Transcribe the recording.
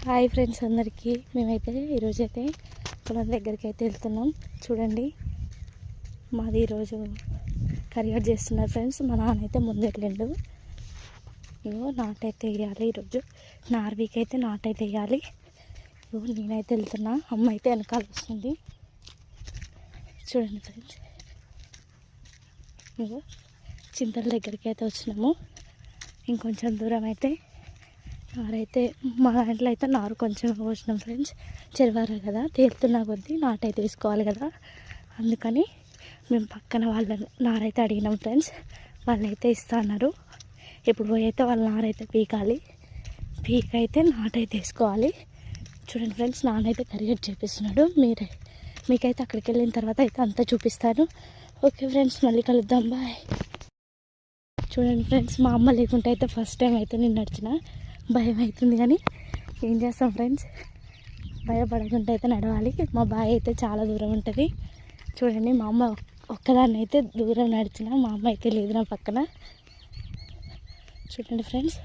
Hi friends అందరికీ. మేమైతే ఈరోజైతే పొలం దగ్గరికి అయితే వెళ్తున్నాం. చూడండి, మాది ఈరోజు కరియాట్ చేస్తున్నారు ఫ్రెండ్స్. మా నాన్న అయితే ముందు వెళ్ళిండు. ఇగో నాటైతే వేయాలి ఈరోజు. నార్వీకి అయితే నాటైతే వేయాలి. ఇగో నేనైతే వెళ్తున్నా, అమ్మ అయితే వెనకాల వస్తుంది. చూడండి ఫ్రెండ్స్, ఇగో చింతల దగ్గరికి అయితే వచ్చినాము. ఇంకొంచెం దూరం అయితే నారైతే మా ఇంట్లో అయితే నారు కొంచెం పోసినాం ఫ్రెండ్స్. చెరువారు కదా, తేలుతున్నా కొద్దీ నాటైతే వేసుకోవాలి కదా, అందుకని మేము పక్కన వాళ్ళ నారైతే అడిగినాం ఫ్రెండ్స్. వాళ్ళైతే ఇస్తా అన్నారు. ఇప్పుడు పోయి అయితే వాళ్ళ నారైతే పీకాలి. పీకైతే నాటైతే వేసుకోవాలి. చూడండి ఫ్రెండ్స్, నానైతే కరియాట్ చేపిస్తున్నాడు. మీకైతే అక్కడికి వెళ్ళిన తర్వాత అయితే అంతా చూపిస్తాను. ఓకే ఫ్రెండ్స్, మళ్ళీ కలుద్దాం, బాయ్. చూడండి ఫ్రెండ్స్, మా అమ్మ లేకుంటే అయితే ఫస్ట్ టైం అయితే నేను నడిచిన. భయం అవుతుంది కానీ ఏం చేస్తాం ఫ్రెండ్స్, భయపడకుండా అయితే నడవాలి. మా బాయ్ అయితే చాలా దూరం ఉంటుంది. చూడండి, మా అమ్మ ఒక్కదాన్ని అయితే దూరం నడిచిన, మా అమ్మ అయితే లేదు నా పక్కన. చూడండి ఫ్రెండ్స్.